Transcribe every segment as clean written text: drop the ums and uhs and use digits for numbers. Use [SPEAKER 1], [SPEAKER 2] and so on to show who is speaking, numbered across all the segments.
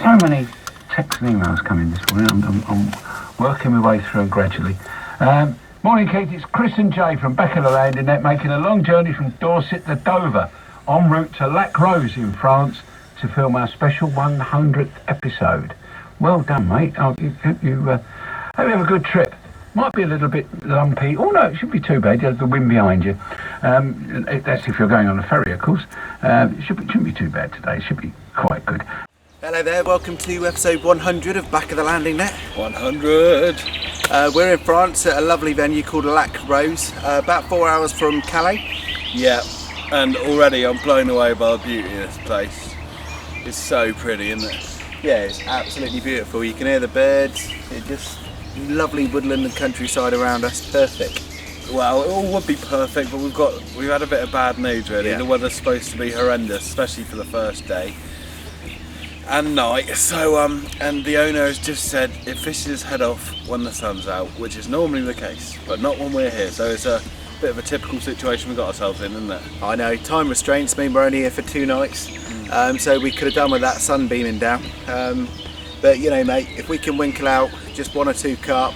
[SPEAKER 1] So many texts and emails coming this morning. I'm working my way through them gradually. Morning, Keith. It's Chris and Jay from back of the landing net, making a long journey from Dorset to Dover, en route to Lac-Rose in France to film our special 100th episode. Well done, mate. Hope you have a good trip. Might be a little bit lumpy. Oh no, it shouldn't be too bad. There's the wind behind you. That's if you're going on a ferry, of course. It shouldn't be too bad today. It should be quite good.
[SPEAKER 2] Hello there, welcome to episode 100 of Back of the Landing Net.
[SPEAKER 3] 100!
[SPEAKER 2] We're in France at a lovely venue called Lac-Rose, about 4 hours from Calais.
[SPEAKER 3] Yeah, and already I'm blown away by the beauty of this place. It's so pretty, isn't it?
[SPEAKER 2] Yeah, it's absolutely beautiful. You can hear the birds, it's just lovely woodland and countryside around us, perfect.
[SPEAKER 3] Well, it all would be perfect, but we've had a bit of bad news really. Yeah. The weather's supposed to be horrendous, especially for the first day and night. So and the owner has just said it fishes head off when the sun's out, which is normally the case, but not when we're here. So it's a bit of a typical situation we got ourselves in, isn't it?
[SPEAKER 2] I know, time restraints mean we're only here for 2 nights, so we could have done with that sun beaming down. But you know, mate, if we can winkle out just 1 or 2 carp,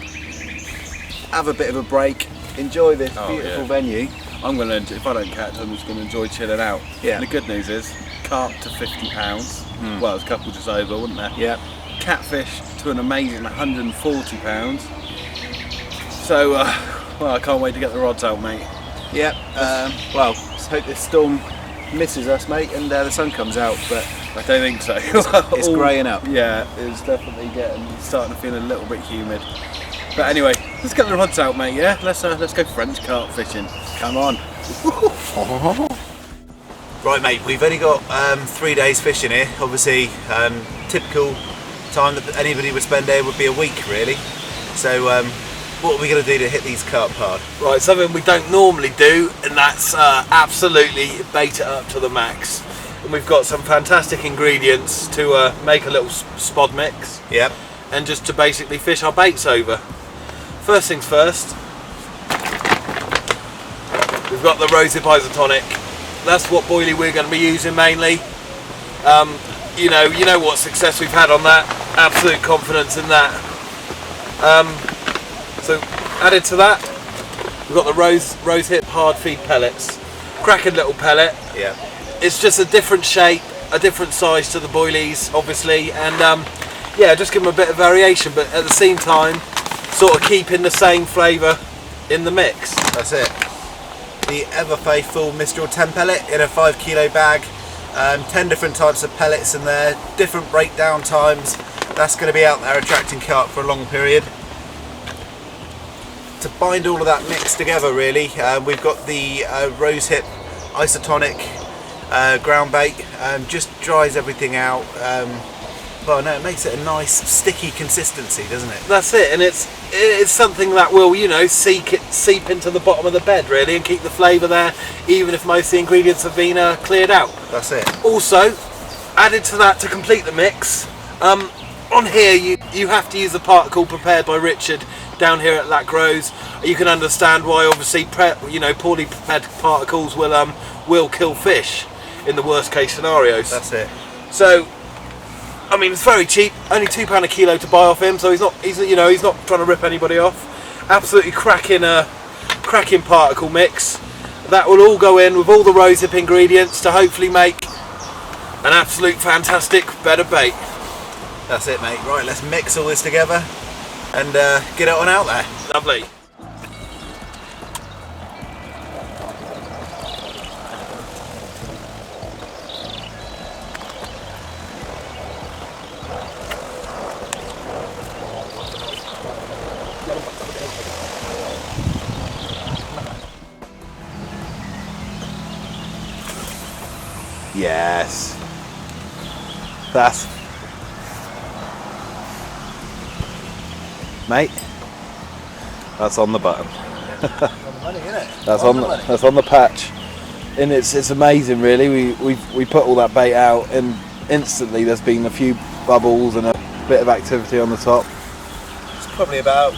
[SPEAKER 2] have a bit of a break, enjoy this beautiful venue.
[SPEAKER 3] If I don't catch, I'm just going to enjoy chilling out.
[SPEAKER 2] Yeah.
[SPEAKER 3] And the good news is, carp to £50. Well, there's a couple just over, wouldn't there?
[SPEAKER 2] Yeah.
[SPEAKER 3] Catfish to an amazing £140. So, well, I can't wait to get the rods out, mate.
[SPEAKER 2] Yep. Well, let's hope this storm misses us, mate, and the sun comes out. But
[SPEAKER 3] I don't think so.
[SPEAKER 2] It's greying up.
[SPEAKER 3] Yeah, it's definitely starting to feel a little bit humid. But anyway, let's get the rods out, mate. Yeah, let's go French carp fishing.
[SPEAKER 2] Come on. Right, mate. We've only got 3 days fishing here. Obviously, typical time that anybody would spend here would be a week, really. So, what are we going to do to hit these carp hard?
[SPEAKER 3] Right, something we don't normally do, and that's absolutely bait it up to the max. And we've got some fantastic ingredients to make a little spod mix.
[SPEAKER 2] Yep.
[SPEAKER 3] And just to basically fish our baits over. First things first, we've got the rosehip isotonic. That's what boilie we're going to be using mainly. You know what success we've had on that. Absolute confidence in that. So added to that, we've got the rosehip hard feed pellets. Cracking little pellet.
[SPEAKER 2] Yeah. It's
[SPEAKER 3] just a different shape, a different size to the boilies, obviously, and yeah, just give them a bit of variation, but at the same time, sort of keeping the same flavour in the mix.
[SPEAKER 2] That's it. The ever faithful Mistral 10 pellet in a 5 kilo bag. 10 different types of pellets in there, different breakdown times. That's going to be out there attracting carp for a long period. To bind all of that mix together, really, we've got the rosehip isotonic ground bait. Just dries everything out. Well, no, it makes it a nice sticky consistency, doesn't it?
[SPEAKER 3] That's it, and it's something that will, seep into the bottom of the bed, really, and keep the flavour there, even if most of the ingredients have been cleared out.
[SPEAKER 2] That's it.
[SPEAKER 3] Also, added to that to complete the mix, on here you have to use the particle prepared by Richard down here at Lac-Rose. You can understand why, obviously, poorly prepared particles will kill fish in the worst case scenarios.
[SPEAKER 2] That's it.
[SPEAKER 3] So, I mean, it's very cheap, only £2 a kilo to buy off him, so he's not trying to rip anybody off. Absolutely cracking particle mix. That will all go in with all the rosehip ingredients to hopefully make an absolute fantastic bed of bait.
[SPEAKER 2] That's it, mate. Right, let's mix all this together and get it on out there.
[SPEAKER 3] Lovely.
[SPEAKER 2] Yes.
[SPEAKER 3] Mate, that's on the button.
[SPEAKER 2] That's
[SPEAKER 3] on the patch, and it's amazing, really. We put all that bait out, and instantly there's been a few bubbles and a bit of activity on the top.
[SPEAKER 2] It's probably about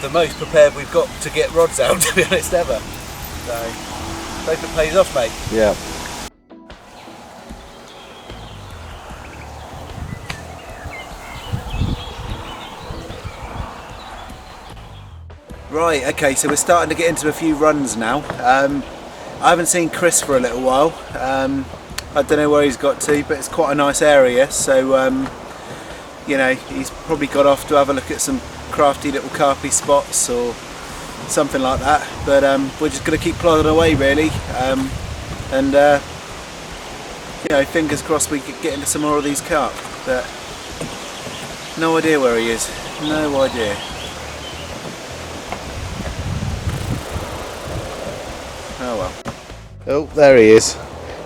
[SPEAKER 2] the most prepared we've got to get rods out, to be honest, ever. So, hope it pays off, mate.
[SPEAKER 3] Yeah.
[SPEAKER 2] Right, okay, so we're starting to get into a few runs now. I haven't seen Chris for a little while. I don't know where he's got to, but it's quite a nice area, so you know, he's probably got off to have a look at some crafty little carpy spots or something like that. But we're just going to keep plodding away, really, and you know, fingers crossed we could get into some more of these carp. But no idea where he is. No idea. Oh well. Oh, there he is.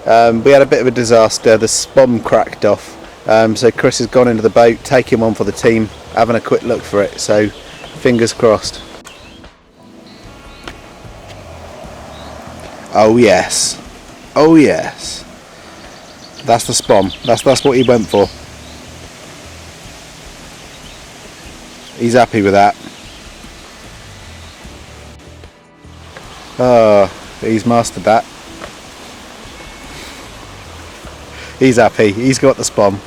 [SPEAKER 2] We had a bit of a disaster. The spom cracked off. So Chris has gone into the boat, taking one for the team, having a quick look for it. So fingers crossed. Oh yes. Oh yes. That's the spom. That's what he went for. He's happy with that. Oh, he's mastered that. He's happy. He's got the spom.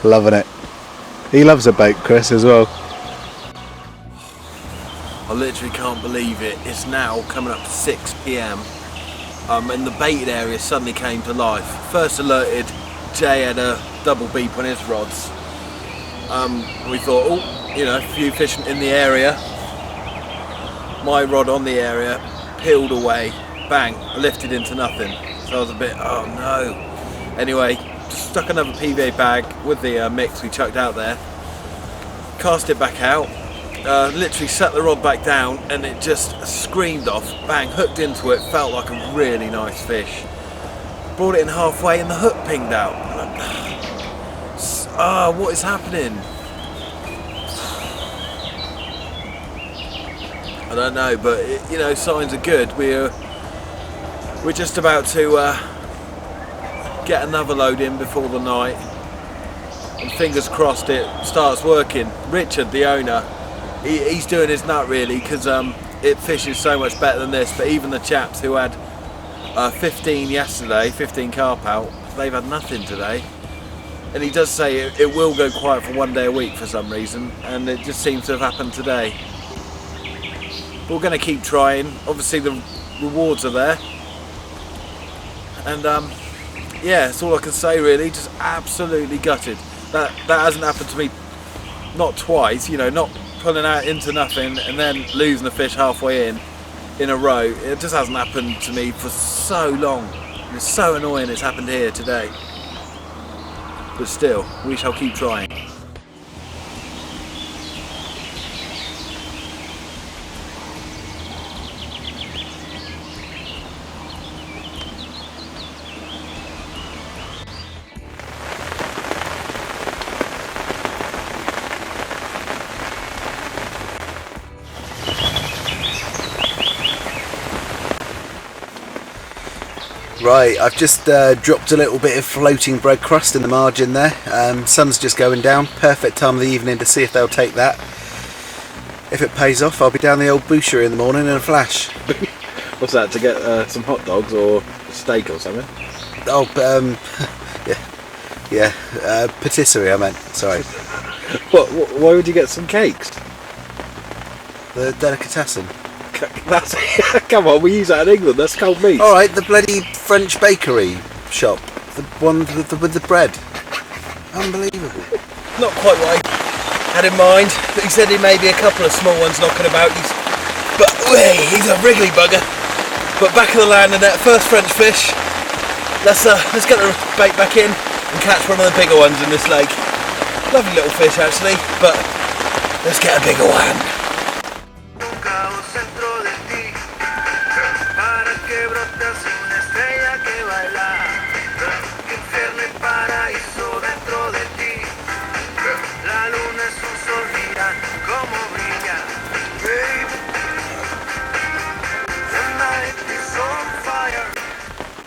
[SPEAKER 2] Loving it. He loves a boat, Chris, as well.
[SPEAKER 3] I literally can't believe it. It's now coming up to 6 PM. And the baited area suddenly came to life. First alerted, Jay had a double beep on his rods. We thought, oh, you know, a few fish in the area. My rod on the area, peeled away, bang, lifted into nothing. So I was a bit, oh no. Anyway, just stuck another PVA bag with the mix we chucked out there. Cast it back out. Literally set the rod back down and it just screamed off, bang, hooked into it, felt like a really nice fish. Brought it in halfway and the hook pinged out. What is happening? I don't know, but you know, signs are good. We're just about to get another load in before the night, and fingers crossed it starts working. Richard, the owner, he's doing his nut really, because it fishes so much better than this. But even the chaps who had 15 yesterday, 15 carp out, they've had nothing today. And he does say it will go quiet for 1 day a week for some reason, and it just seems to have happened today. But we're going to keep trying. Obviously the rewards are there, and yeah, that's all I can say really. Just absolutely gutted. That hasn't happened to me, not twice, you know, not pulling out into nothing and then losing the fish halfway in a row. It just hasn't happened to me for so long. It's so annoying it's happened here today. But still, we shall keep trying.
[SPEAKER 2] Right, I've just dropped a little bit of floating bread crust in the margin there. Sun's just going down, perfect time of the evening to see if they'll take that. If it pays off, I'll be down the old boucherie in the morning in a flash.
[SPEAKER 3] What's that, to get some hot dogs or a steak or something?
[SPEAKER 2] Oh, yeah, patisserie I meant, sorry.
[SPEAKER 3] Why would you get some cakes?
[SPEAKER 2] The delicatessen.
[SPEAKER 3] That's come on, we use that in England. That's cold meat.
[SPEAKER 2] All right, the bloody French bakery shop, the one with the bread. Unbelievable.
[SPEAKER 4] Not quite what I had in mind. He said he may be a couple of small ones knocking about. He's a wriggly bugger. But back of the land and that first French fish. Let's get the bait back in and catch one of the bigger ones in this lake. Lovely little fish actually, but let's get a bigger one.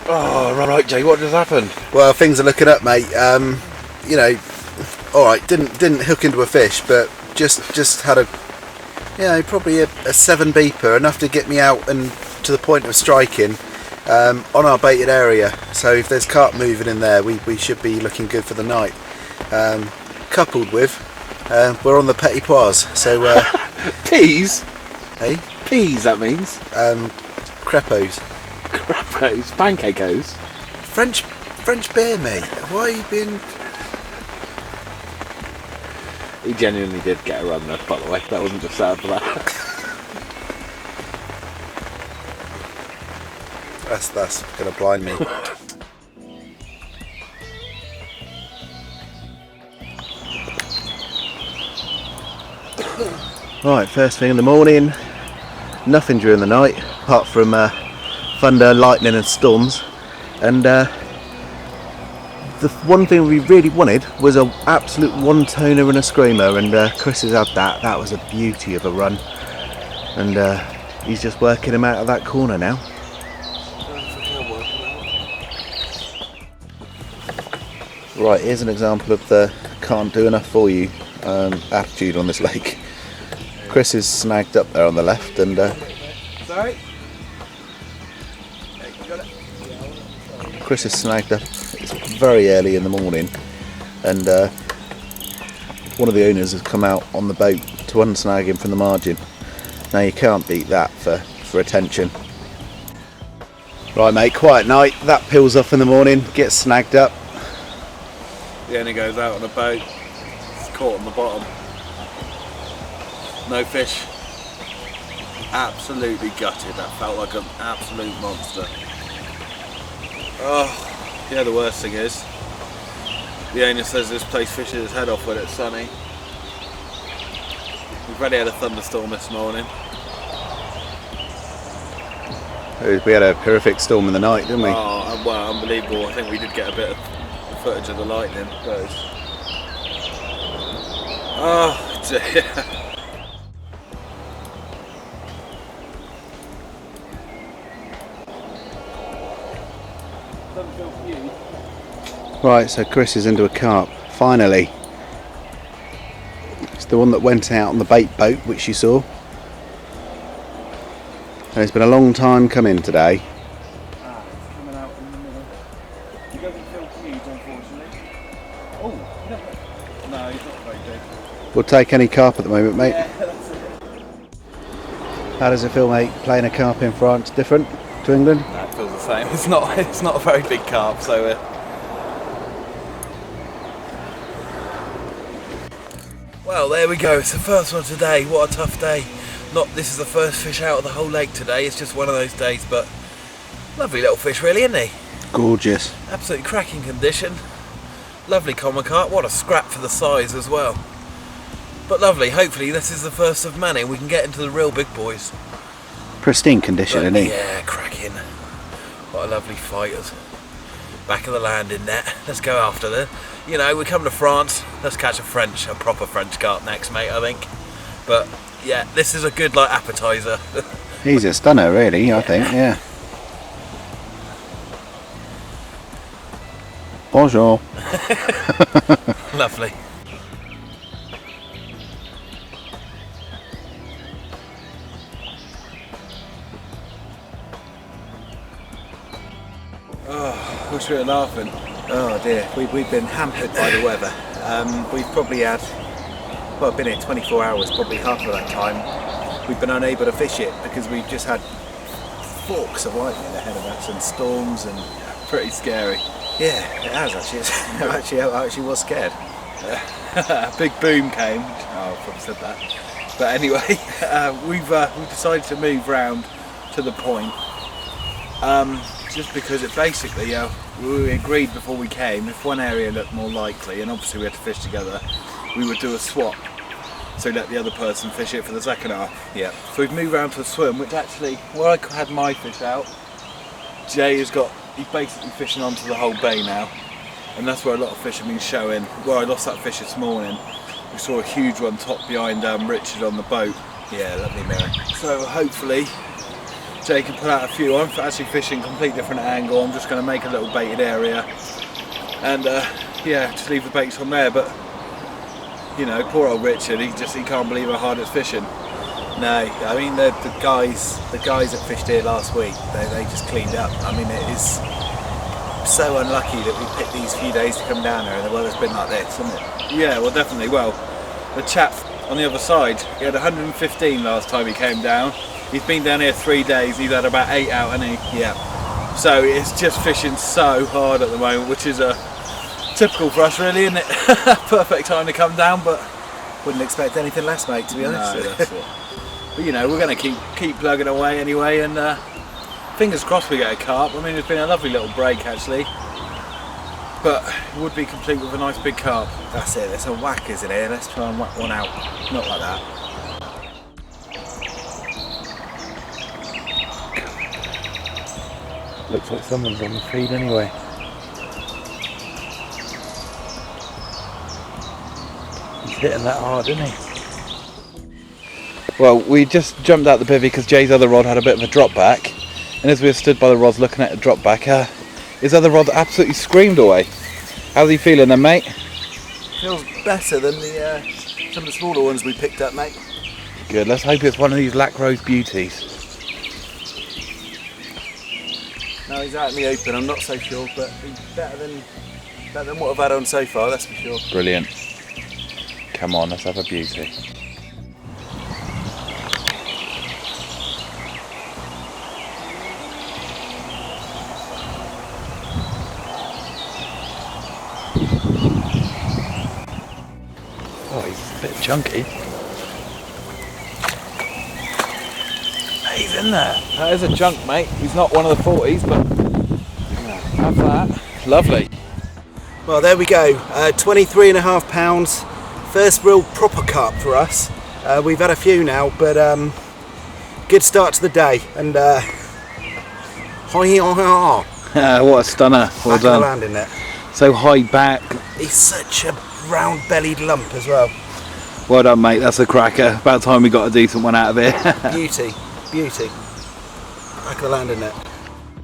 [SPEAKER 3] Oh, right, Jay, what just happened?
[SPEAKER 2] Well, things are looking up, mate. You know, all right, didn't hook into a fish, but just had a, you know, probably a 7 beeper, enough to get me out and to the point of striking on our baited area. So if there's carp moving in there, we should be looking good for the night. Coupled with, we're on the petit pois, so
[SPEAKER 3] Peas?
[SPEAKER 2] Hey?
[SPEAKER 3] Peas, that means.
[SPEAKER 2] Crepos.
[SPEAKER 3] Crepos, pancakeos.
[SPEAKER 2] French beer, mate. Why are you being...
[SPEAKER 3] He genuinely did get a run there, by the way. That wasn't just sad for that.
[SPEAKER 2] That's gonna blind me. Right, first thing in the morning, nothing during the night apart from thunder, lightning and storms, and the one thing we really wanted was an absolute one-toner and a screamer, and Chris has had that. That was a beauty of a run, and he's just working him out of that corner now. Right, here's an example of the can't do enough for you attitude on this lake. Chris is snagged up there on the left, and
[SPEAKER 4] Sorry?
[SPEAKER 2] Chris is snagged up. It's very early in the morning, and one of the owners has come out on the boat to unsnag him from the margin. Now you can't beat that for attention. Right, mate, quiet night. That peels off in the morning, gets snagged up.
[SPEAKER 3] He only goes out on a boat. It's caught on the bottom. No fish. Absolutely gutted. That felt like an absolute monster. Oh, yeah, the worst thing is, the owner says this place fishes its head off when it's sunny. We've already had a thunderstorm this morning.
[SPEAKER 2] We had a horrific storm in the night, didn't we?
[SPEAKER 3] Oh, well, unbelievable. I think we did get a bit of footage of the lightning. Oh, dear.
[SPEAKER 2] Right, so Chris is into a carp, finally. It's the one that went out on the bait boat, which you saw. And it's been a long time coming today.
[SPEAKER 3] It's coming out in the middle. He doesn't feel huge, unfortunately. Oh, no, he's not very big.
[SPEAKER 2] We'll take any carp at the moment, mate.
[SPEAKER 3] Yeah, that's it.
[SPEAKER 2] How does it feel, mate, playing a carp in France? Different to England?
[SPEAKER 3] No, it feels the same. It's not a very big carp, so well, there we go. It's the first one today. What a tough day. This is the first fish out of the whole lake today. It's just one of those days, but lovely little fish, really, isn't he?
[SPEAKER 2] Gorgeous.
[SPEAKER 3] Absolutely cracking condition. Lovely common carp. What a scrap for the size as well. But lovely. Hopefully this is the first of many. We can get into the real big boys.
[SPEAKER 2] Pristine condition, isn't he?
[SPEAKER 3] Yeah, cracking. What a lovely fighters. Back of the landing net. Let's go after them. You know, we come to France. Let's catch a proper French carp next, mate, I think. But yeah, this is a good appetizer.
[SPEAKER 2] He's a stunner, really, I think, yeah. Bonjour.
[SPEAKER 3] Lovely. Oh, wish we were laughing.
[SPEAKER 2] Oh dear, we've been hampered by the weather. We've probably had, well, I've been here 24 hours, probably half of that time. We've been unable to fish it because we've just had forks of lightning ahead of us and storms and...
[SPEAKER 3] Pretty scary.
[SPEAKER 2] Yeah, it has actually. I actually was scared.
[SPEAKER 3] A big boom came. Oh, I probably said that. But anyway, we've decided to move round to the point. Just because it basically, we agreed before we came, if one area looked more likely, and obviously we had to fish together, we would do a swap. So let the other person fish it for the second half.
[SPEAKER 2] Yeah.
[SPEAKER 3] So we've moved round to a swim, which actually, where I had my fish out, Jay he's basically fishing onto the whole bay now. And that's where a lot of fish have been showing. Where I lost that fish this morning, we saw a huge one top behind Richard on the boat.
[SPEAKER 2] Yeah, lovely mirror.
[SPEAKER 3] So hopefully Jay can put out a few. I'm actually fishing a complete different angle. I'm just going to make a little baited area and yeah, just leave the baits on there. But you know, poor old Richard, he can't believe how hard it's fishing.
[SPEAKER 2] No, I mean the guys that fished here last week, they just cleaned up. I mean, it is so unlucky that we picked these few days to come down here and the weather's been like this, isn't it?
[SPEAKER 3] Yeah, well definitely. Well, the chap on the other side. He had 115 last time he came down. He's been down here 3 days. He's had about 8 out, hasn't he?
[SPEAKER 2] Yeah.
[SPEAKER 3] So it's just fishing so hard at the moment, which is typical for us, really, isn't it? Perfect time to come down, but
[SPEAKER 2] Wouldn't expect anything less, mate, to be honest.
[SPEAKER 3] no, that's it. But you know, we're going to keep plugging away anyway, and fingers crossed we get a carp. I mean, it's been a lovely little break actually, but it would be complete with a nice big carp.
[SPEAKER 2] That's it, there's a whack, isn't it? Let's try and whack one out. Not like that.
[SPEAKER 3] Looks like someone's on the feed anyway. He's hitting that hard, isn't he? Well, we just jumped out the bivvy because Jay's other rod had a bit of a drop back, and as we were stood by the rods looking at the drop back, his other rod absolutely screamed away. How's he feeling then, mate?
[SPEAKER 2] Feels better than some of the smaller ones we picked up, mate.
[SPEAKER 3] Good, let's hope it's one of these Lac-Rose beauties.
[SPEAKER 2] No, he's out in the open, I'm not so sure, but he's better than what I've had on so far, that's for sure.
[SPEAKER 3] Brilliant. Come on, let's have a beauty. Oh, he's a bit chunky. He's in there. That is a chunk, mate. He's not one of the 40s, but have that. Lovely.
[SPEAKER 2] Well, there we go, 23.5 pounds. First real proper carp for us. We've had a few now, but good start to the day. And
[SPEAKER 3] What a stunner. Well done.
[SPEAKER 2] Landing it.
[SPEAKER 3] So high back.
[SPEAKER 2] He's such a round-bellied lump as well.
[SPEAKER 3] Well done, mate. That's a cracker. About time we got a decent one out of here.
[SPEAKER 2] Beauty, beauty. Back of the landing net.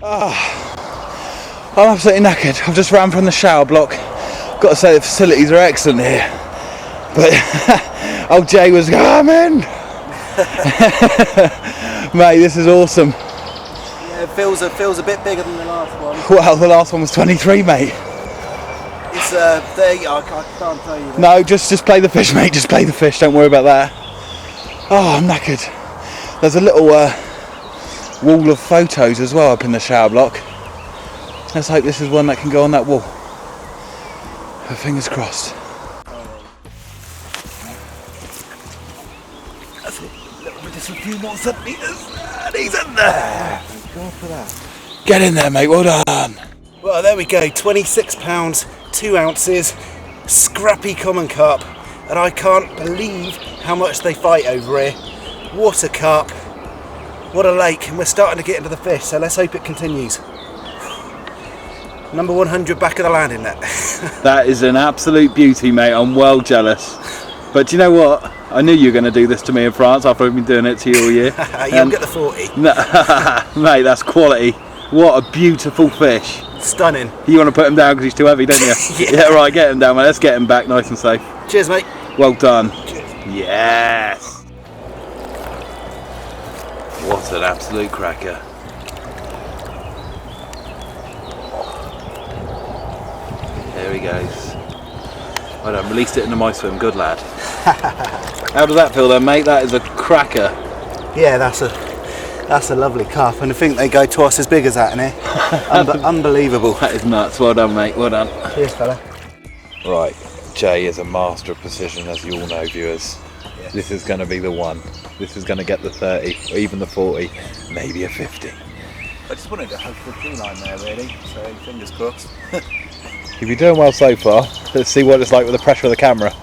[SPEAKER 3] I'm absolutely knackered. I've just ran from the shower block. Got to say the facilities are excellent here. But old Jay was coming. Mate, this is awesome.
[SPEAKER 2] Yeah, it feels a bit bigger than the last one.
[SPEAKER 3] Well, the last one was 23, mate.
[SPEAKER 2] It's there you go. I can't tell you that.
[SPEAKER 3] No, just play the fish, mate. Just play the fish. Don't worry about that. Oh, I'm knackered. There's a little wall of photos as well up in the shower block. Let's hope this is one that can go on that wall. Fingers crossed.
[SPEAKER 2] That's it. Just a few more centimetres, and he's in there. Thank God for that.
[SPEAKER 3] Get in there, mate. Well done.
[SPEAKER 2] Well, there we go. 26 pounds, 2 ounces, scrappy common carp, and I can't believe how much they fight over here. What a carp! What a lake, and we're starting to get into the fish. So let's hope it continues. Number 100 back of the landing net.
[SPEAKER 3] That is an absolute beauty, mate. I'm well jealous. But do you know what? I knew you were going to do this to me in France after I've been doing it to you all year.
[SPEAKER 2] You'll get the 40.
[SPEAKER 3] No, mate, that's quality. What a beautiful fish.
[SPEAKER 2] Stunning.
[SPEAKER 3] You want to put him down because he's too heavy, don't you?
[SPEAKER 2] Yeah.
[SPEAKER 3] Yeah, right, get him down, mate. Let's get him back nice and safe.
[SPEAKER 2] Cheers, mate.
[SPEAKER 3] Well done.
[SPEAKER 2] Cheers.
[SPEAKER 3] Yes. What an absolute cracker. There he goes. Well done, released it into my swim. Good lad. How does that feel then, mate? That is a cracker.
[SPEAKER 2] Yeah, that's a lovely carp, and I think they go twice as big as that in here. Unbelievable.
[SPEAKER 3] That is nuts. Well done, mate. Well done.
[SPEAKER 2] Cheers, fella.
[SPEAKER 3] Right, Jay is a master of precision, as you all know, viewers.
[SPEAKER 2] Yes.
[SPEAKER 3] This is going to be the one. This is going to get the 30, or even the 40, maybe a 50.
[SPEAKER 2] I just wanted to hope for a tree line there, really, so fingers crossed.
[SPEAKER 3] You've been doing well so far. Let's see what it's like with the pressure of the camera.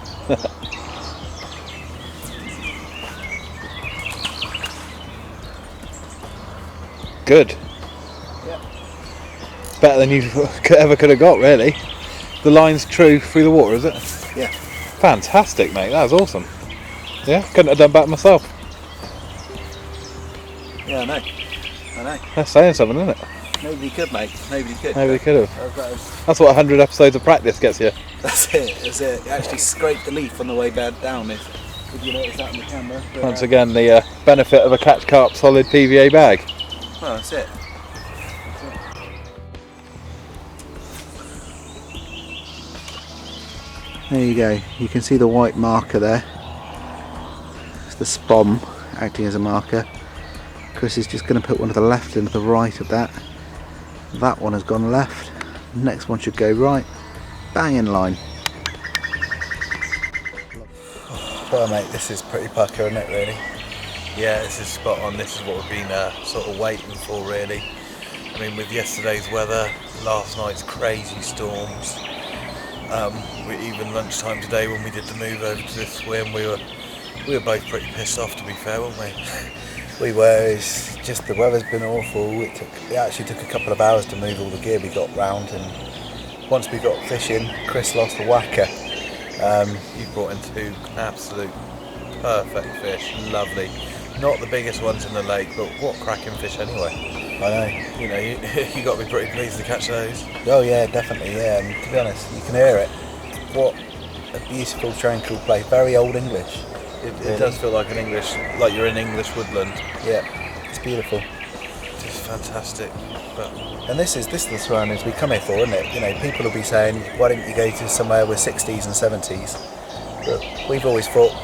[SPEAKER 3] Good.
[SPEAKER 2] Yeah.
[SPEAKER 3] Better than you ever could have got, really. The line's true through the water, is it?
[SPEAKER 2] Yeah.
[SPEAKER 3] Fantastic, mate. That was awesome. Yeah, couldn't have done better myself.
[SPEAKER 2] Yeah, I know.
[SPEAKER 3] That's saying something, isn't it?
[SPEAKER 2] Nobody could, mate. Nobody could.
[SPEAKER 3] Nobody could have.
[SPEAKER 2] That's
[SPEAKER 3] That's what 100 episodes of practice gets you.
[SPEAKER 2] it. That's it. You actually scraped the leaf on the way back down. If you notice that on the camera. But,
[SPEAKER 3] Once again, the benefit of a Catch Carp solid PVA bag.
[SPEAKER 2] Well, that's it. There you go. You can see the white marker there. the spom acting as a marker. Chris is just going to put one to the left and to the right of that. That one has gone left. Next one should go right. Bang in line. Well mate, this is pretty pucker, isn't it really?
[SPEAKER 4] Yeah, this is spot on. This is what we've been sort of waiting for, really. I mean, with yesterday's weather, last night's crazy storms, even lunchtime today when we did the move over to this swim, we were both pretty pissed off, to be fair, weren't we?
[SPEAKER 2] We were. It's just the weather's been awful. It actually took a couple of hours to move all the gear we got round, and once we got fishing, Chris lost a whacker.
[SPEAKER 4] You brought in 2 absolute perfect fish, lovely. Not the biggest ones in the lake, but what cracking fish anyway.
[SPEAKER 2] I know.
[SPEAKER 4] You know, you got to be pretty pleased to catch those.
[SPEAKER 2] Oh yeah, definitely, yeah. And to be honest, you can hear it. What a beautiful, tranquil place. Very old English.
[SPEAKER 4] It does feel like like you're in English woodland.
[SPEAKER 2] Yeah, it's beautiful.
[SPEAKER 4] It's fantastic. But
[SPEAKER 2] and this is the surroundings we come here for, isn't it? You know, people will be saying, why don't you go to somewhere with 60s and 70s? But we've always thought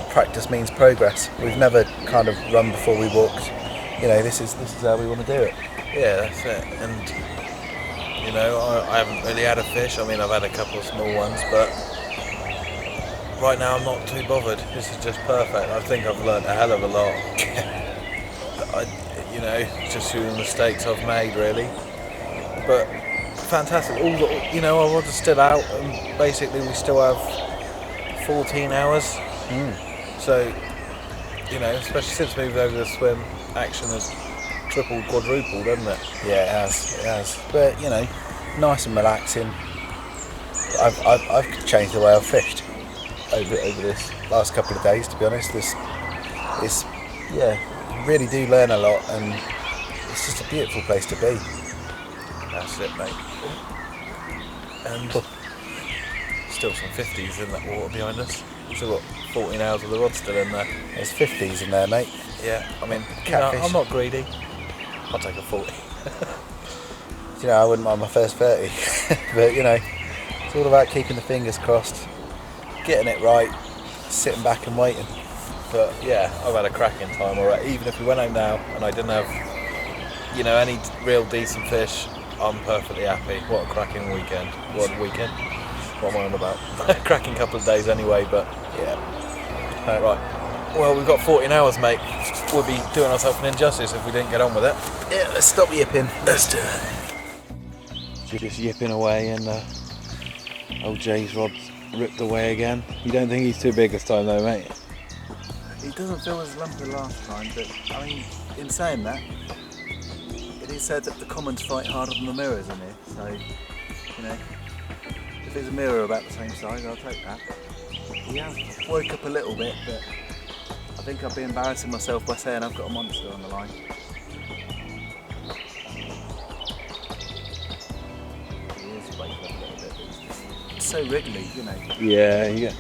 [SPEAKER 2] practice means progress. We've never kind of run before we walked. You know, this is how we want to do it.
[SPEAKER 4] yeah, that's it. And you know, I haven't really had a fish. I mean, I've had a couple of small ones, but right now I'm not too bothered. This is just perfect. I think I've learnt a hell of a lot. You know, just through the mistakes I've made, really. But fantastic. You know, our rods are still out, and basically we still have 14 hours. So, you know, especially since moving over the swim, action has tripled, quadrupled, hasn't it?
[SPEAKER 2] Yeah, it has. But you know, nice and relaxing. I've changed the way I've fished over this last couple of days. To be honest, you really do learn a lot, and it's just a beautiful place to be.
[SPEAKER 4] That's it, mate. And still some 50s in that water behind us. Still got 14 hours of the rod still in there.
[SPEAKER 2] There's 50s in there, mate.
[SPEAKER 4] Yeah, I mean,
[SPEAKER 2] Catfish.
[SPEAKER 4] I'm not greedy. I'll take a 40.
[SPEAKER 2] You know, I wouldn't mind my first 30, but you know, it's all about keeping the fingers crossed, getting it right, sitting back and waiting.
[SPEAKER 4] But yeah, I've had a cracking time already. Even if we went home now and I didn't have, you know, any real decent fish, I'm perfectly happy. What a cracking weekend. What a weekend. What am I on about? Cracking couple of days anyway, but yeah. Right. Well, we've got 14 hours, mate. We'll be doing ourselves an injustice if we didn't get on with it.
[SPEAKER 2] Yeah, let's stop yipping.
[SPEAKER 4] Let's do it. Just yipping away, and old Jay's rod's ripped away again. You don't think he's too big this time though, mate?
[SPEAKER 2] He doesn't feel as lumpy last time, but I mean, in saying that, it is said that the commons fight harder than the mirrors in here, so, you know, if there's a mirror about the same size, I'll take that. He has woke up a little bit, but I think I'd be embarrassing myself by saying I've got a monster on the line. He is waking up a little bit, but it's so wriggly, you know.
[SPEAKER 4] Yeah.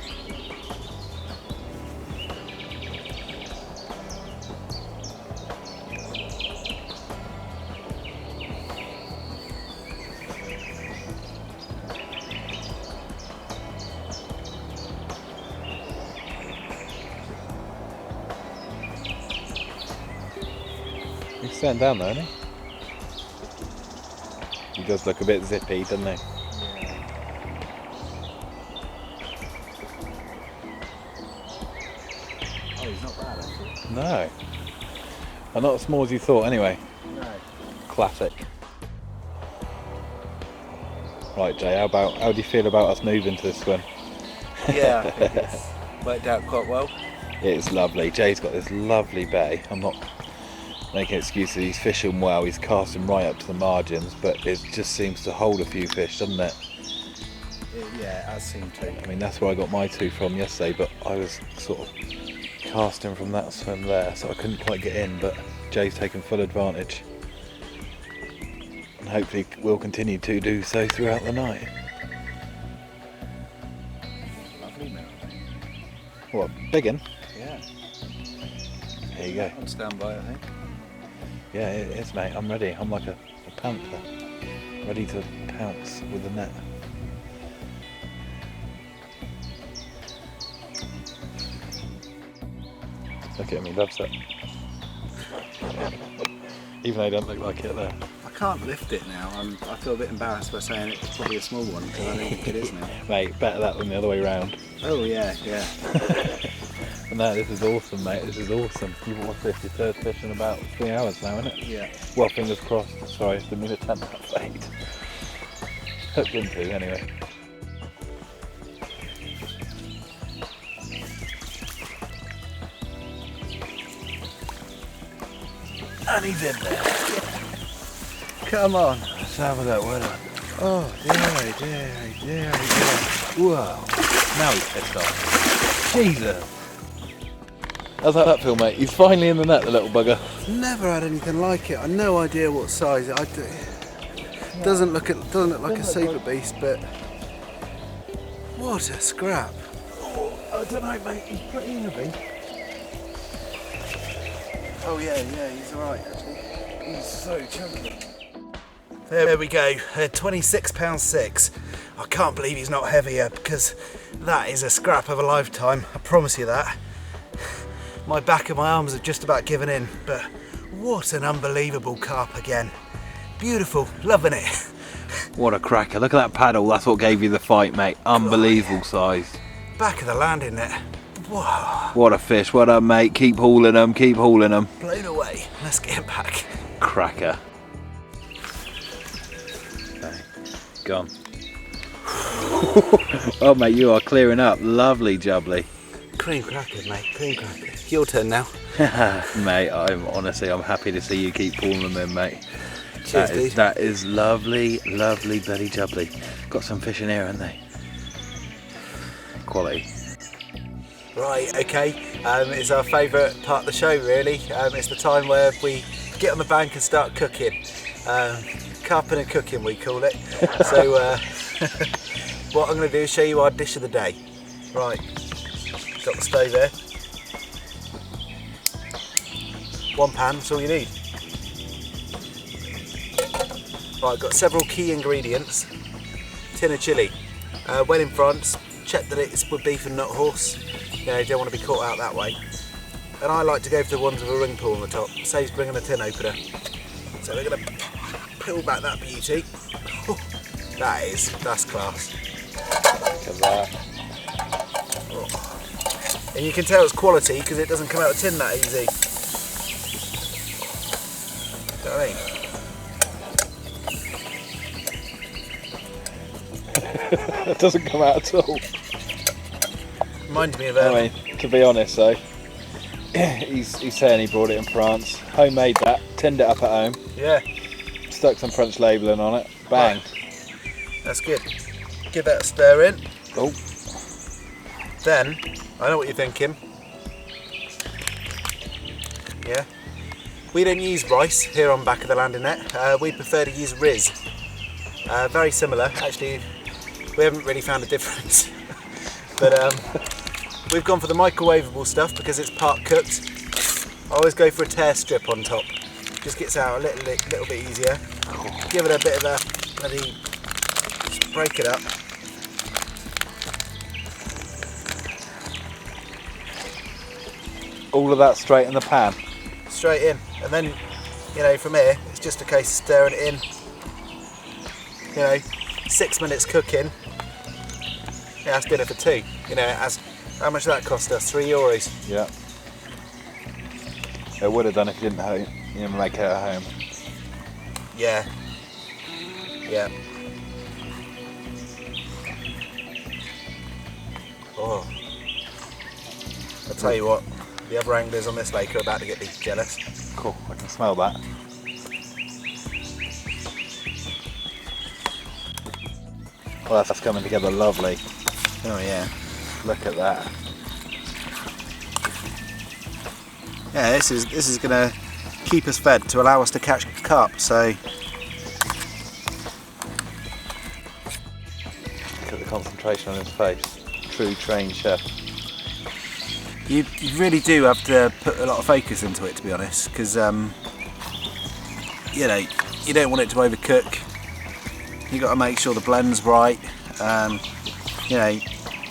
[SPEAKER 4] He's sitting down there, isn't he? He does look a bit zippy, doesn't he?
[SPEAKER 2] Oh, he's not bad actually.
[SPEAKER 4] No. And not as small as you thought anyway.
[SPEAKER 2] No.
[SPEAKER 4] Classic. Right, Jay, how do you feel about us moving to this swim?
[SPEAKER 2] Yeah, I think it's worked out quite well.
[SPEAKER 4] It's lovely. Jay's got this lovely bay. I'm not making excuses. He's fishing well. He's casting right up to the margins, but it just seems to hold a few fish, doesn't it?
[SPEAKER 2] Yeah, it has seemed to.
[SPEAKER 4] I mean, that's where I got my 2 from yesterday, but I was sort of casting from that swim there, so I couldn't quite get in, but Jay's taken full advantage. And hopefully we'll continue to do so throughout the night.
[SPEAKER 2] Lovely man.
[SPEAKER 4] What, big un?
[SPEAKER 2] Yeah.
[SPEAKER 4] There you go.
[SPEAKER 2] On standby, I think.
[SPEAKER 4] Yeah, it is, mate. I'm ready. I'm like a panther, ready to pounce with the net.
[SPEAKER 5] Look at him, he loves it. Even though he doesn't look like it there.
[SPEAKER 2] I can't lift it now. I feel a bit embarrassed by saying it's probably a small one because I don't think it is now.
[SPEAKER 5] Mate, better that than the other way round.
[SPEAKER 2] Oh yeah, yeah.
[SPEAKER 5] But no, this is awesome, mate. This is awesome. You've what's this, your third fish in about 3 hours now, isn't it?
[SPEAKER 2] Yeah.
[SPEAKER 5] Well, fingers crossed. Sorry, didn't mean to tempt that fate. Hooked into, anyway.
[SPEAKER 2] And he's in there. Come on.
[SPEAKER 5] Let's have a look, well done.
[SPEAKER 2] Oh, dear.
[SPEAKER 5] Whoa. Now he's pissed off. Jesus. How's that feel, mate? He's finally in the net, the little bugger.
[SPEAKER 2] Never had anything like it. I've no idea what size it. Doesn't look like a super beast, but what a scrap.
[SPEAKER 5] Oh, I don't know, mate. He's pretty heavy.
[SPEAKER 2] Oh yeah, he's alright actually.
[SPEAKER 5] He's so chunky.
[SPEAKER 2] There we go, 26£6. I can't believe he's not heavier because that is a scrap of a lifetime, I promise you that. My back and my arms have just about given in, but what an unbelievable carp again. Beautiful, loving it.
[SPEAKER 5] What a cracker. Look at that paddle. That's what gave you the fight, mate. Unbelievable size.
[SPEAKER 2] Back of the landing net. Whoa.
[SPEAKER 5] What a fish. Well done, mate. Keep hauling them. Keep hauling them.
[SPEAKER 2] Blown away. Let's get him back.
[SPEAKER 5] Cracker. Okay. Gone. Oh, mate, you are clearing up. Lovely jubbly.
[SPEAKER 2] Cream cracker, mate. Cream cracker. Your turn now.
[SPEAKER 5] Mate, I'm happy to see you keep pulling them in, mate.
[SPEAKER 2] Cheers, dude.
[SPEAKER 5] That is lovely, lovely belly jubbly. Got some fish in here, haven't they? Quality.
[SPEAKER 2] Right, okay. It's our favourite part of the show, really. It's the time where we get on the bank and start cooking. Carping and cooking, we call it. So, what I'm going to do is show you our dish of the day. Right, got the stove there. One pan, that's all you need. Right, got several key ingredients. Tin of chilli. When in France, check that it's with beef and not horse. You know, you don't want to be caught out that way. And I like to go for the ones with a ring pull on the top. Saves bringing a tin opener. So we're going to peel back that beauty. That's class.
[SPEAKER 5] Look at that.
[SPEAKER 2] And you can tell it's quality because it doesn't come out of tin that easy. You know what I mean?
[SPEAKER 5] It doesn't come out at all.
[SPEAKER 2] Reminds me of
[SPEAKER 5] I mean, to be honest though, he's saying he brought it in France, homemade that, tinned it up at home,
[SPEAKER 2] yeah,
[SPEAKER 5] stuck some French labelling on it, bang.
[SPEAKER 2] Right. That's good. Give that a stir in.
[SPEAKER 5] Oh.
[SPEAKER 2] Then, I know what you're thinking. Yeah. We don't use rice here on Back of the Landing Net. We prefer to use riz. Very similar, actually. We haven't really found a difference. But we've gone for the microwavable stuff because it's part cooked. I always go for a tear strip on top. Just gets out a little bit easier. Give it a bit of a bloody, just break it up.
[SPEAKER 5] All of that straight in the pan.
[SPEAKER 2] Straight in, and then, you know, from here it's just a case of stirring it in. You know, 6 minutes cooking. Yeah, that's dinner for two. You know, how much did that cost us? €3.
[SPEAKER 5] Yeah. It would have done if you didn't make it at home.
[SPEAKER 2] Yeah. Yeah. Oh. I'll tell you what, the other anglers on this lake are about to get jealous.
[SPEAKER 5] Cool, I can smell that. Well, that's coming together lovely.
[SPEAKER 2] Oh yeah.
[SPEAKER 5] Look at that.
[SPEAKER 2] Yeah, this is gonna keep us fed to allow us to catch carp, so
[SPEAKER 5] Look at the concentration on his face. True trained chef.
[SPEAKER 2] you really do have to put a lot of focus into it, to be honest, because you know, you don't want it to overcook. You got to make sure the blend's right. You know,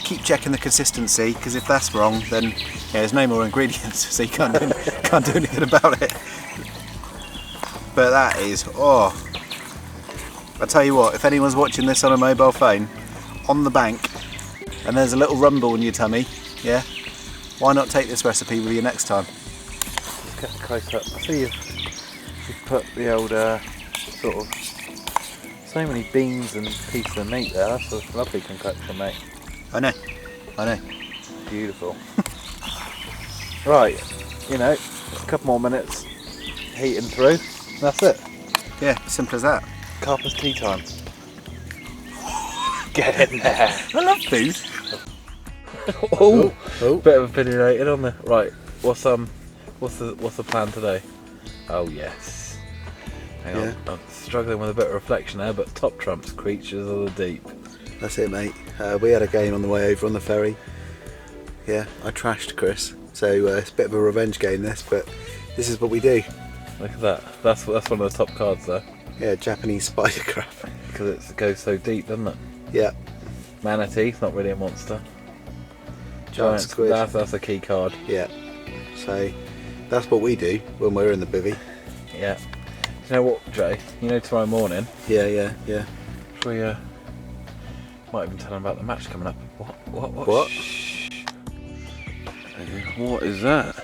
[SPEAKER 2] keep checking the consistency, because if that's wrong, then there's no more ingredients, so you can't do anything about it. But that is, I tell you what, if anyone's watching this on a mobile phone, on the bank, and there's a little rumble in your tummy, yeah, why not take this recipe with you next time?
[SPEAKER 5] Let's get close up. I see you've put the old sort of, so many beans and pieces of meat there. That's a lovely concoction, mate.
[SPEAKER 2] I know.
[SPEAKER 5] Beautiful. Right, just a couple more minutes, heating through. That's it.
[SPEAKER 2] Yeah, simple as that.
[SPEAKER 5] Carp's tea time. Get in there.
[SPEAKER 2] I love food.
[SPEAKER 5] Oh, bit of opinionated on there. Right, what's the plan today? Oh yes. Hang on, I'm struggling with a bit of reflection there, but top trumps creatures of the deep.
[SPEAKER 2] That's it, mate. We had a game on the way over on the ferry. Yeah, I trashed Chris, so it's a bit of a revenge game this, but this is what we do.
[SPEAKER 5] Look at that. That's one of the top cards there.
[SPEAKER 2] Yeah, Japanese spider crab.
[SPEAKER 5] Because it goes so deep, doesn't it?
[SPEAKER 2] Yeah.
[SPEAKER 5] Manatee, it's not really a monster.
[SPEAKER 2] Giant squid.
[SPEAKER 5] That's a key card.
[SPEAKER 2] Yeah. So that's what we do when we're in the bivvy.
[SPEAKER 5] Yeah. You know what, Jay? Tomorrow morning.
[SPEAKER 2] Yeah.
[SPEAKER 5] We might even tell them about the match coming up.
[SPEAKER 2] What?
[SPEAKER 5] Shh. What is that?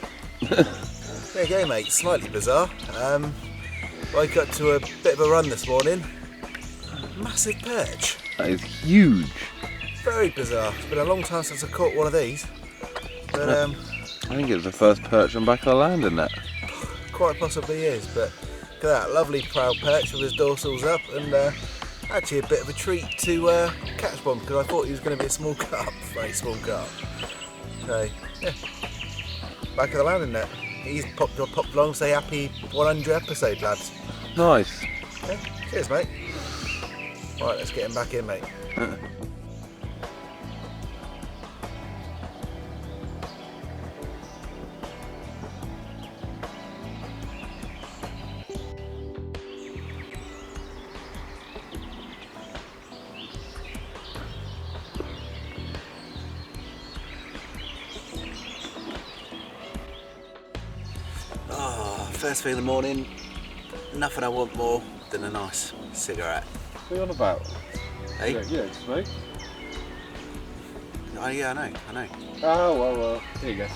[SPEAKER 2] There you go, mate. Slightly bizarre. I got to a bit of a run this morning. Massive perch.
[SPEAKER 5] That is huge.
[SPEAKER 2] Very bizarre. It's been a long time since I caught one of these. But
[SPEAKER 5] I think it was the first perch on back of the land, isn't it?
[SPEAKER 2] Quite possibly is, but look at that lovely proud perch with his dorsals up, and actually a bit of a treat to catch one, because I thought he was going to be a small carp, very small carp. So yeah, back of the land, isn't it? He's popped along, say happy 100 episode, lads.
[SPEAKER 5] Nice.
[SPEAKER 2] Yeah. Cheers, mate. Right, let's get him back in, mate. First thing in the morning, nothing I want more than a nice cigarette.
[SPEAKER 5] What are you on about?
[SPEAKER 2] Hey?
[SPEAKER 5] Yeah, smoke.
[SPEAKER 2] Oh yeah, I know.
[SPEAKER 5] Oh, well, here you go.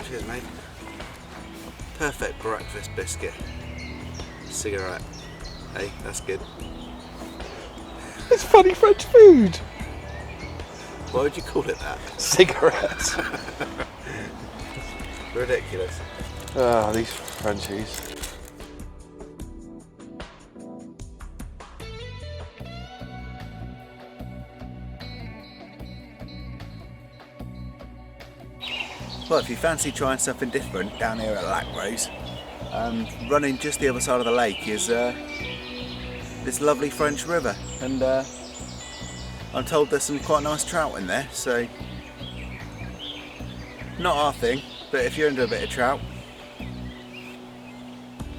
[SPEAKER 2] Cheers, mate. Perfect breakfast biscuit. Cigarette. Hey, that's good.
[SPEAKER 5] It's funny French food.
[SPEAKER 2] Why would you call it that?
[SPEAKER 5] Cigarettes.
[SPEAKER 2] Ridiculous.
[SPEAKER 5] Ah, these Frenchies.
[SPEAKER 2] Well, if you fancy trying something different down here at Lac-Rose, running just the other side of the lake is this lovely French river, and I'm told there's some quite nice trout in there, so not our thing, but if you're into a bit of trout,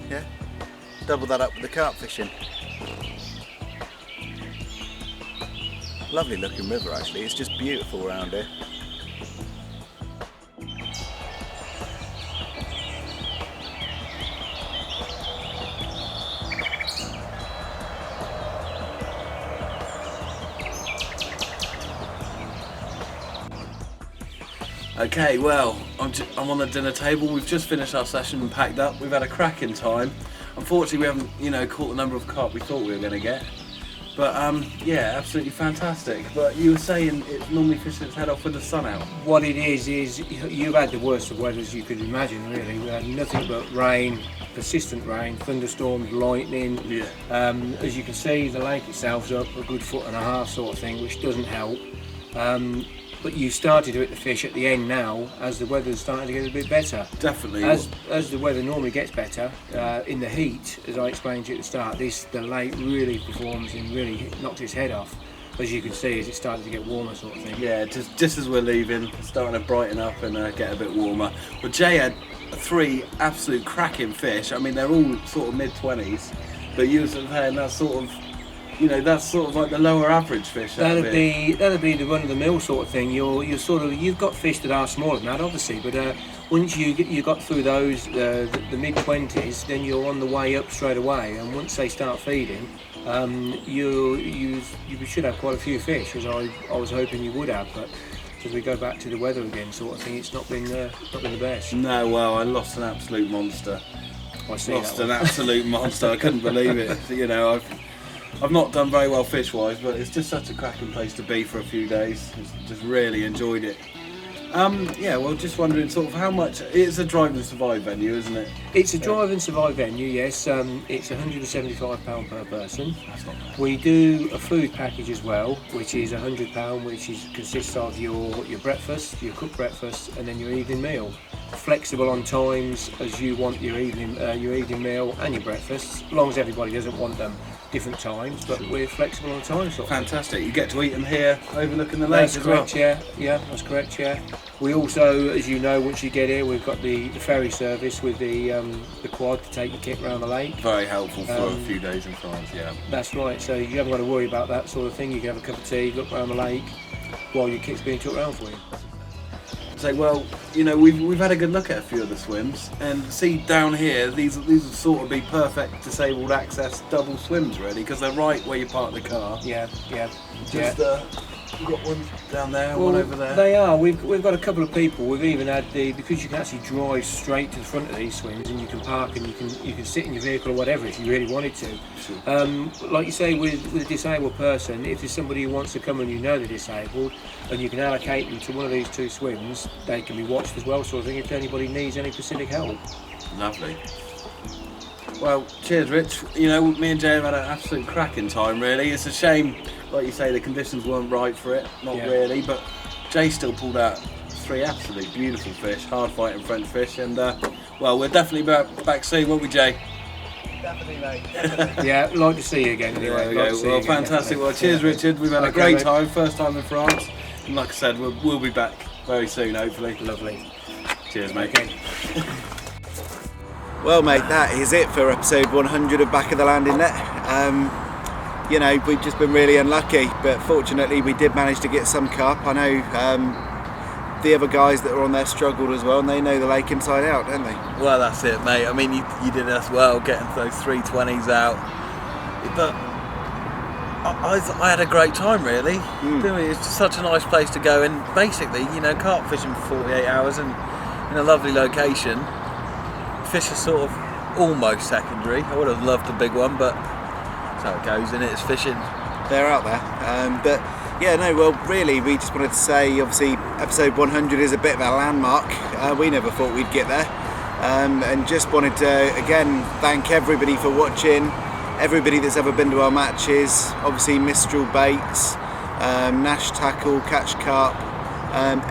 [SPEAKER 2] yeah, double that up with the carp fishing. Lovely looking river actually, it's just beautiful around here.
[SPEAKER 3] Okay, well, I'm on the dinner table. We've just finished our session and packed up. We've had a cracking time. Unfortunately, we haven't, caught the number of carp we thought we were going to get. But yeah, absolutely fantastic. But you were saying it normally fishes its head off with the sun out.
[SPEAKER 6] What it is you've had the worst of weathers you could imagine, really. We had nothing but rain, persistent rain, thunderstorms, lightning.
[SPEAKER 3] Yeah.
[SPEAKER 6] As you can see, the lake itself's up a good 1.5 foot sort of thing, which doesn't help. But you started to hit the fish at the end now, as the weather's starting to get a bit better.
[SPEAKER 3] Definitely.
[SPEAKER 6] As the weather normally gets better, in the heat, as I explained to you at the start, the lake really performs and really knocks its head off. As you can see, as it started to get warmer sort of thing.
[SPEAKER 3] Yeah, just as we're leaving, it's starting to brighten up and get a bit warmer. But Jay had 3 absolute cracking fish. I mean, they're all sort of mid-20s, but you were saying that's sort of you know, that's sort of like the lower average fish.
[SPEAKER 6] That'd be the run of the mill sort of thing. You've got fish that are smaller than that, obviously, but once you got through those the mid-20s, then you're on the way up straight away. And once they start feeding, you should have quite a few fish, as I was hoping you would have, but as we go back to the weather again, sort of thing, it's not been the best.
[SPEAKER 3] No, well, I lost an absolute monster. An absolute monster. I couldn't believe it. You know, I've not done very well fish-wise, but it's just such a cracking place to be for a few days. Just really enjoyed it. Yeah, well, just wondering sort of how much. It's a drive and survive venue, isn't it?
[SPEAKER 6] It's a drive and survive venue, yes. It's £175 per person.
[SPEAKER 3] That's not bad.
[SPEAKER 6] We do a food package as well, which is £100, which consists of your breakfast, your cooked breakfast, and then your evening meal. Flexible on times as you want your evening meal and your breakfast, as long as everybody doesn't want them different times, but we're flexible on time. Sort of.
[SPEAKER 3] Fantastic. You get to eat them here overlooking the lake
[SPEAKER 6] That's
[SPEAKER 3] as
[SPEAKER 6] correct,
[SPEAKER 3] well.
[SPEAKER 6] yeah, that's correct, yeah. We also, as you know, once you get here, we've got the ferry service with the quad to take your kit around the lake.
[SPEAKER 3] Very helpful for a few days in France, yeah.
[SPEAKER 6] That's right, so you haven't got to worry about that sort of thing. You can have a cup of tea, look around the lake while your kit's being took around for you.
[SPEAKER 3] So, well, you know, we've had a good look at a few of the swims, and see down here, these would sort of be perfect disabled access double swims, really, because they're right where you park the car.
[SPEAKER 6] Yeah.
[SPEAKER 3] Just, we've got one down there,
[SPEAKER 6] Well,
[SPEAKER 3] one over there.
[SPEAKER 6] they are. We've got a couple of people. We've even had because you can actually drive straight to the front of these swims, and you can park and you can sit in your vehicle or whatever if you really wanted to.
[SPEAKER 3] Sure.
[SPEAKER 6] Like you say, with a disabled person, if there's somebody who wants to come and you know they're disabled, and you can allocate them to one of these two swims, they can be watched as well, sort of thing, if anybody needs any specific help.
[SPEAKER 3] Lovely. Well, cheers, Rich. You know, me and Jay have had an absolute cracking time, really. It's a shame, like you say, the conditions weren't right for it. Not really, but Jay still pulled out 3 absolutely beautiful fish, hard fighting French fish, and well, we're definitely back soon, won't we, Jay?
[SPEAKER 2] Definitely, mate. Definitely.
[SPEAKER 6] Yeah, like to see you again anyway.
[SPEAKER 3] There we go. Well, fantastic. Well, cheers, Richard. We've had a great time, first time in France, and like I said, we'll be back very soon, hopefully.
[SPEAKER 6] Lovely.
[SPEAKER 3] Cheers, mate.
[SPEAKER 6] Okay.
[SPEAKER 2] Well, mate, that is it for episode 100 of Back of the Landing Net. You know, we've just been really unlucky, but fortunately we did manage to get some carp. I know the other guys that were on there struggled as well, and they know the lake inside out, don't they?
[SPEAKER 5] Well, that's it, mate. I mean, you did as well, getting those 320s out. But I had a great time, really. It's just such a nice place to go, and basically, you know, carp fishing for 48 hours and in a lovely location. Fish are sort of almost secondary. I would have loved a big one, but that's how it goes, isn't it? It's fishing.
[SPEAKER 2] They're out there. But yeah, no, well, really, we just wanted to say, obviously, episode 100 is a bit of a landmark. We never thought we'd get there. And just wanted to, again, thank everybody for watching, everybody that's ever been to our matches, obviously Mistral Baits, Nash Tackle, Catch Carp,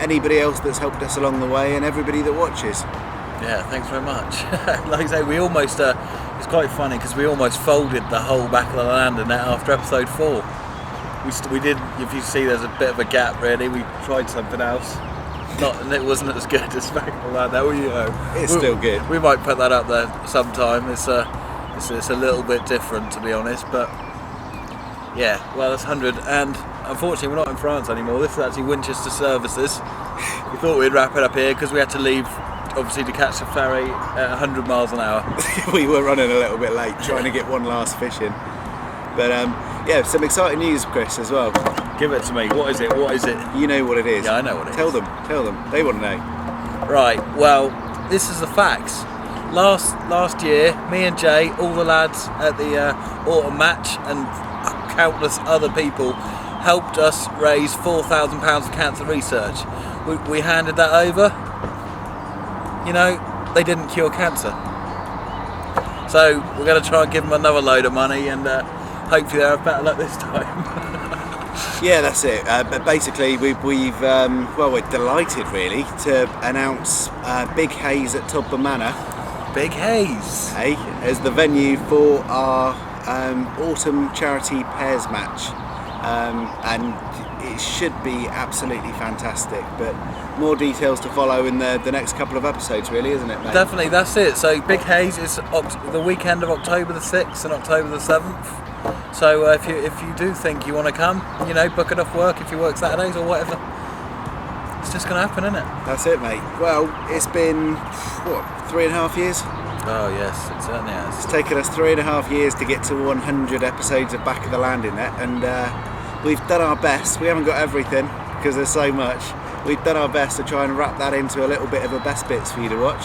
[SPEAKER 2] anybody else that's helped us along the way, and everybody that watches.
[SPEAKER 5] Yeah, thanks very much. Like I say, we almost, it's quite funny because we almost folded the whole Back of the Landing Net after episode 4. We did, if you see there's a bit of a gap really, we tried something else. And it wasn't as good as Back of the Landing Net, well, you know.
[SPEAKER 2] It's still good.
[SPEAKER 5] We might put that up there sometime. It's a little bit different, to be honest, but yeah, well, that's 100, and unfortunately we're not in France anymore. This is actually Winchester Services. We thought we'd wrap it up here because we had to leave, obviously, to catch the ferry at 100 miles an hour.
[SPEAKER 2] We were running a little bit late, trying to get one last fish in. But yeah, some exciting news, Chris, as well.
[SPEAKER 5] Give it to me. What is it?
[SPEAKER 2] You know what it is.
[SPEAKER 5] Yeah, I know what it is.
[SPEAKER 2] Tell them. They want to know.
[SPEAKER 5] Right, well, this is the facts. Last year, me and Jay, all the lads at the autumn match, and countless other people helped us raise £4,000 for cancer research. We handed that over. You know, they didn't cure cancer. So we're going to try and give them another load of money, and hopefully they'll have better luck this time.
[SPEAKER 2] Yeah, that's it. But basically, we're delighted really to announce Big Hayes at Todburn Manor.
[SPEAKER 5] Big Hayes.
[SPEAKER 2] Hey, as the venue for our autumn charity pairs match, and it should be absolutely fantastic. But more details to follow in the next couple of episodes, really, isn't it, mate?
[SPEAKER 5] Definitely, that's it. So Big Hayes is the weekend of October the 6th and October the 7th. So if you do think you want to come, you know, book enough work if you work Saturdays or whatever. It's just going to happen, isn't it?
[SPEAKER 2] That's it, mate. Well, it's been, what, 3.5 years?
[SPEAKER 5] Oh yes, it certainly has.
[SPEAKER 2] It's taken us 3.5 years to get to 100 episodes of Back of the Landing Net, and we've done our best. We haven't got everything because there's so much. We've done our best to try and wrap that into a little bit of a best bits for you to watch.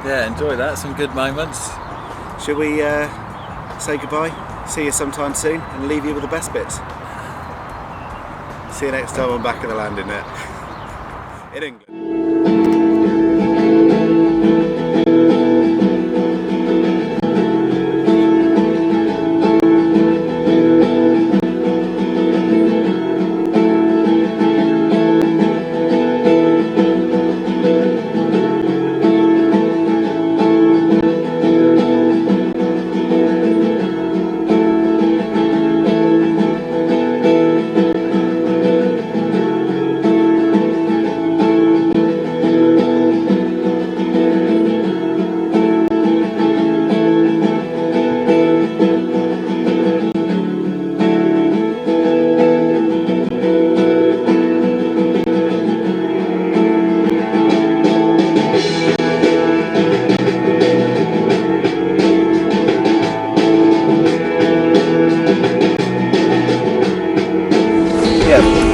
[SPEAKER 5] Yeah, enjoy that. Some good moments.
[SPEAKER 2] Shall we say goodbye? See you sometime soon and leave you with the best bits. See you next time on Back of the Landing Net. In England.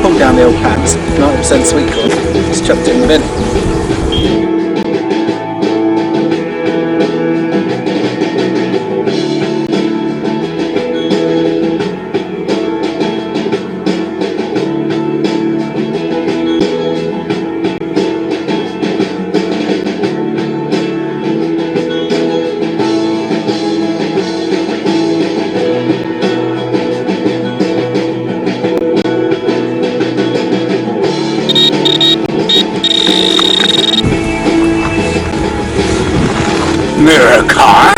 [SPEAKER 2] Pulled down the old pants, 90% sweet corn, just chucked it in the bin.
[SPEAKER 1] Mirror carp,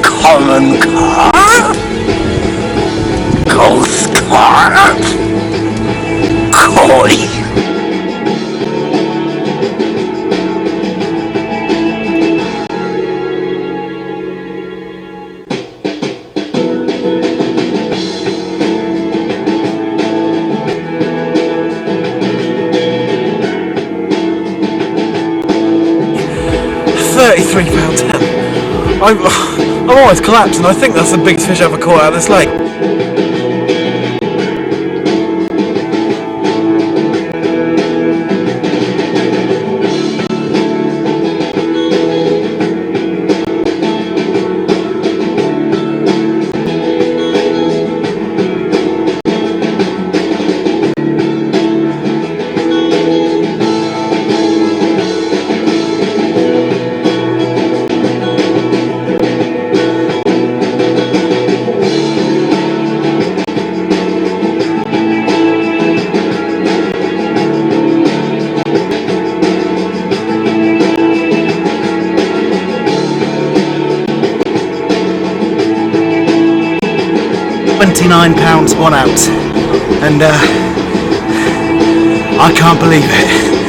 [SPEAKER 1] common carp, ghost carp, koi.
[SPEAKER 4] £33 I'm almost collapsed, and I think that's the biggest fish I've ever caught out of this lake. £29 one out, and I can't believe it.